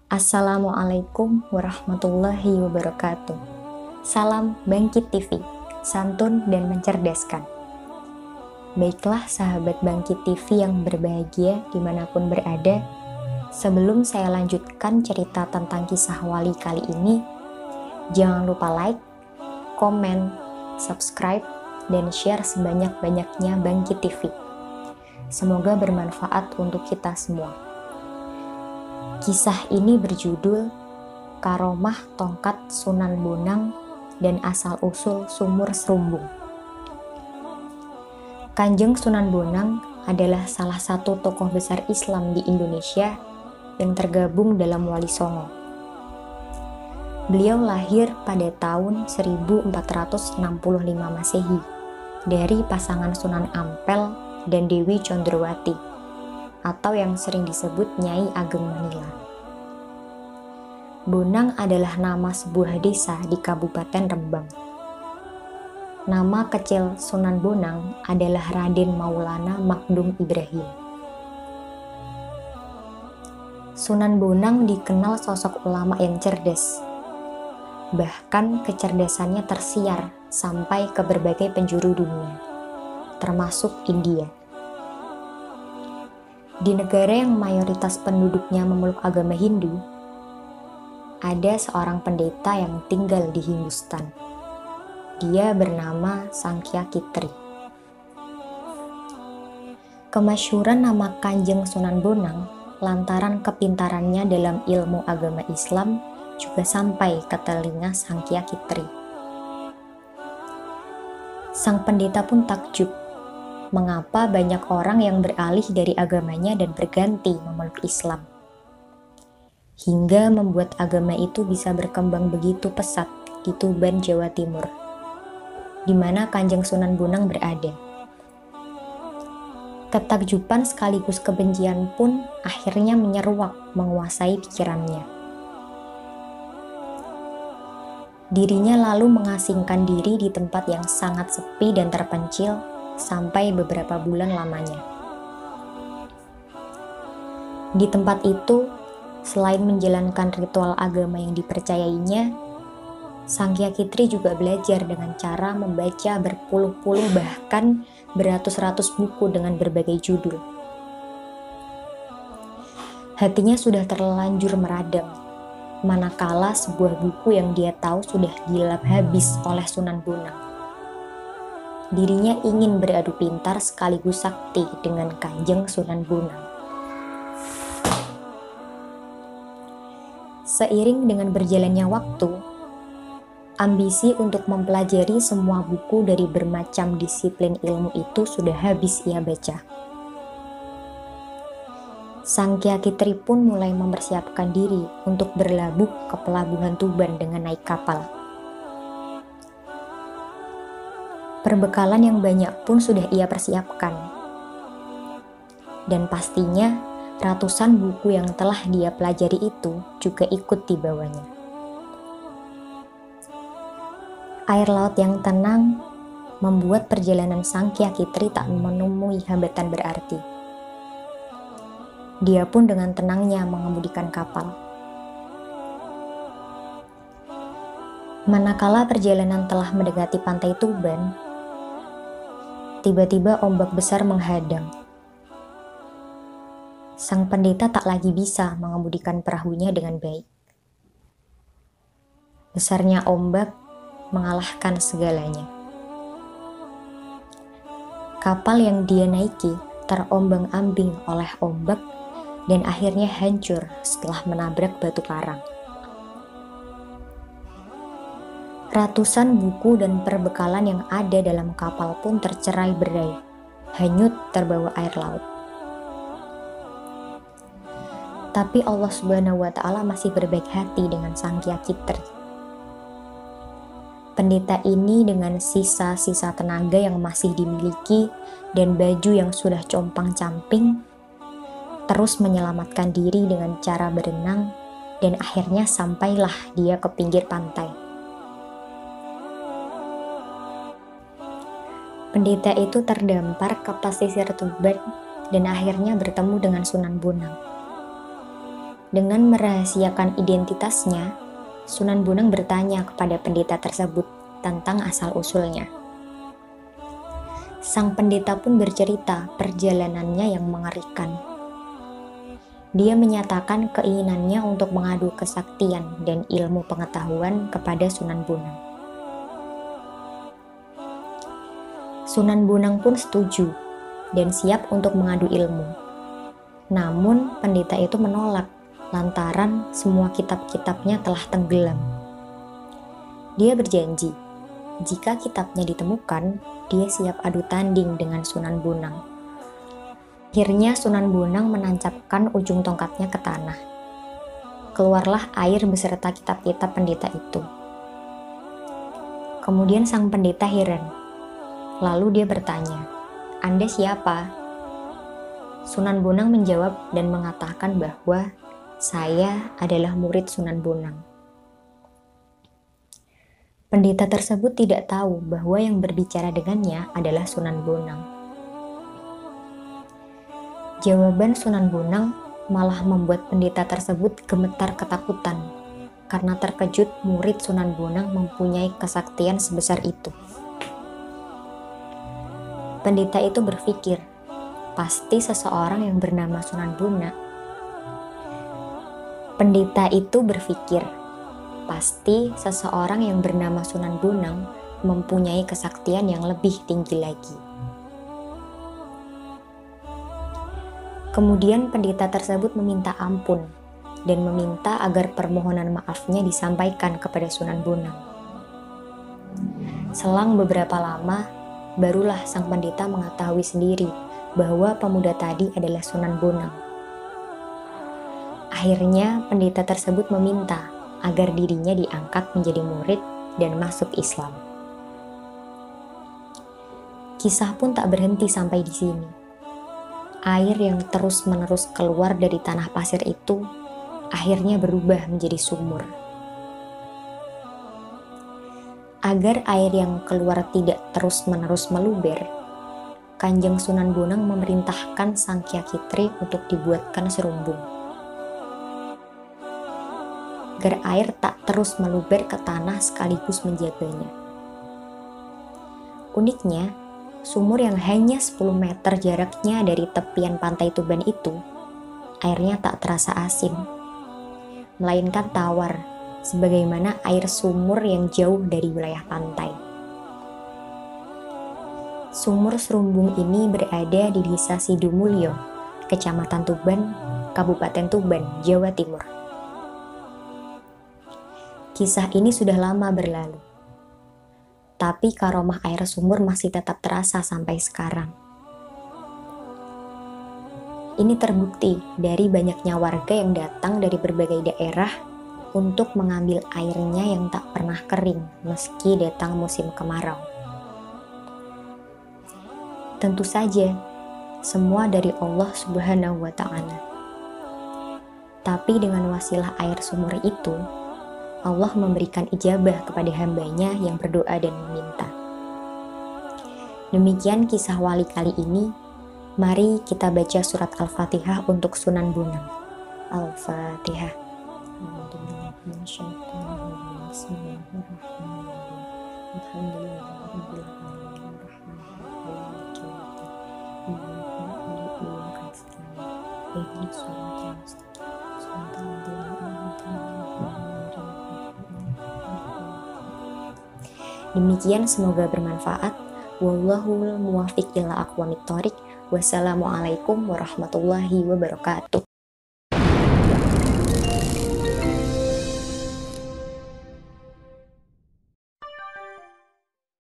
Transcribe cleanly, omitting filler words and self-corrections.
Assalamualaikum warahmatullahi wabarakatuh. Salam Bangkit TV, santun dan mencerdaskan. Baiklah sahabat Bangkit TV yang berbahagia dimanapun berada, sebelum saya lanjutkan cerita tentang kisah wali kali ini, jangan lupa like, komen, subscribe, dan share sebanyak-banyaknya Bangkit TV. Semoga bermanfaat untuk kita semua. Kisah ini berjudul Karomah Tongkat Sunan Bonang dan Asal-Usul Sumur Serumbung. Kanjeng Sunan Bonang adalah salah satu tokoh besar Islam di Indonesia yang tergabung dalam Wali Songo. Beliau lahir pada tahun 1465 Masehi dari pasangan Sunan Ampel dan Dewi Condrowati, atau yang sering disebut Nyai Ageng Manila. Bonang adalah nama sebuah desa di Kabupaten Rembang. Nama kecil Sunan Bonang adalah Raden Maulana Magdum Ibrahim. Sunan Bonang dikenal sosok ulama yang cerdas. Bahkan kecerdasannya tersiar sampai ke berbagai penjuru dunia, termasuk India. Di negara yang mayoritas penduduknya memeluk agama Hindu, ada seorang pendeta yang tinggal di Hindustan. Dia bernama Sangkyakitri. Kemasyhuran nama Kanjeng Sunan Bonang lantaran kepintarannya dalam ilmu agama Islam juga sampai ke telinga Sangkyakitri. Sang pendeta pun takjub mengapa banyak orang yang beralih dari agamanya dan berganti memeluk Islam, hingga membuat agama itu bisa berkembang begitu pesat di Tuban, Jawa Timur, di mana Kanjeng Sunan Bonang berada. Ketakjuban sekaligus kebencian pun akhirnya menyeruak menguasai pikirannya. Dirinya lalu mengasingkan diri di tempat yang sangat sepi dan terpencil sampai beberapa bulan lamanya. Di tempat itu, selain menjalankan ritual agama yang dipercayainya, Sangkyakitri juga belajar dengan cara membaca berpuluh-puluh bahkan beratus-ratus buku dengan berbagai judul. Hatinya sudah terlanjur meradang, manakala sebuah buku yang dia tahu sudah dilap habis oleh Sunan Bonang. Dirinya ingin beradu pintar sekaligus sakti dengan Kanjeng Sunan Bonang. Seiring dengan berjalannya waktu, ambisi untuk mempelajari semua buku dari bermacam disiplin ilmu itu sudah habis ia baca. Sangkyakitri pun mulai mempersiapkan diri untuk berlabuh ke pelabuhan Tuban dengan naik kapal. Perbekalan yang banyak pun sudah ia persiapkan. Dan pastinya ratusan buku yang telah dia pelajari itu juga ikut dibawanya. Air laut yang tenang membuat perjalanan Sangkyakitri tak menemui hambatan berarti. Dia pun dengan tenangnya mengemudikan kapal. Manakala perjalanan telah mendekati pantai Tuban, tiba-tiba ombak besar menghadang. Sang pendeta tak lagi bisa mengemudikan perahunya dengan baik. Besarnya ombak mengalahkan segalanya. Kapal yang dia naiki terombang-ambing oleh ombak dan akhirnya hancur setelah menabrak batu karang. Ratusan buku dan perbekalan yang ada dalam kapal pun tercerai-berai, hanyut terbawa air laut. Tapi Allah Subhanahu wa Ta'ala masih berbaik hati dengan Sangkyakitri. Pendeta ini dengan sisa-sisa tenaga yang masih dimiliki dan baju yang sudah compang-camping, terus menyelamatkan diri dengan cara berenang dan akhirnya sampailah dia ke pinggir pantai. Pendeta itu terdampar ke pesisir Tuban dan akhirnya bertemu dengan Sunan Bonang. Dengan merahasiakan identitasnya, Sunan Bonang bertanya kepada pendeta tersebut tentang asal-usulnya. Sang pendeta pun bercerita perjalanannya yang mengerikan. Dia menyatakan keinginannya untuk mengadu kesaktian dan ilmu pengetahuan kepada Sunan Bonang. Sunan Bonang pun setuju dan siap untuk mengadu ilmu. Namun pendeta itu menolak lantaran semua kitab-kitabnya telah tenggelam. Dia berjanji, jika kitabnya ditemukan, dia siap adu tanding dengan Sunan Bonang. Akhirnya Sunan Bonang menancapkan ujung tongkatnya ke tanah. Keluarlah air beserta kitab-kitab pendeta itu. Kemudian sang pendeta heran. Lalu dia bertanya, "Anda siapa?" Sunan Bonang menjawab dan mengatakan bahwa saya adalah murid Sunan Bonang. Pendeta tersebut tidak tahu bahwa yang berbicara dengannya adalah Sunan Bonang. Jawaban Sunan Bonang malah membuat pendeta tersebut gemetar ketakutan karena terkejut murid Sunan Bonang mempunyai kesaktian sebesar itu. Pendeta itu berpikir, pasti seseorang yang bernama Sunan Bonang. Pendeta itu berpikir, pasti seseorang yang bernama Sunan Bonang mempunyai kesaktian yang lebih tinggi lagi. Kemudian pendeta tersebut meminta ampun dan meminta agar permohonan maafnya disampaikan kepada Sunan Bonang. Selang beberapa lama, barulah sang pendeta mengetahui sendiri bahwa pemuda tadi adalah Sunan Bonang. Akhirnya pendeta tersebut meminta agar dirinya diangkat menjadi murid dan masuk Islam. Kisah pun tak berhenti sampai di sini. Air yang terus-menerus keluar dari tanah pasir itu akhirnya berubah menjadi sumur. Agar air yang keluar tidak terus-menerus meluber, Kanjeng Sunan Bonang memerintahkan sang Kyakitri untuk dibuatkan serumbung agar air tak terus meluber ke tanah sekaligus menjaganya. Uniknya, sumur yang hanya 10 meter jaraknya dari tepian pantai Tuban itu, airnya tak terasa asin, melainkan tawar, sebagaimana air sumur yang jauh dari wilayah pantai. Sumur serumbung ini berada di Desa Sidumulyo, Kecamatan Tuban, Kabupaten Tuban, Jawa Timur. Kisah ini sudah lama berlalu, tapi karomah air sumur masih tetap terasa sampai sekarang. Ini terbukti dari banyaknya warga yang datang dari berbagai daerah untuk mengambil airnya yang tak pernah kering meski datang musim kemarau. Tentu saja, semua dari Allah Subhanahu wa Ta'ala. Tapi dengan wasilah air sumur itu, Allah memberikan ijabah kepada hambanya yang berdoa dan meminta. Demikian kisah wali kali ini. Mari kita baca surat Al-Fatihah untuk Sunan Bonang. Al-Fatihah. Demikian, semoga bermanfaat. Wallahul muwaffiq ila aqwamit thoriq. Wassalamualaikum warahmatullahi wabarakatuh.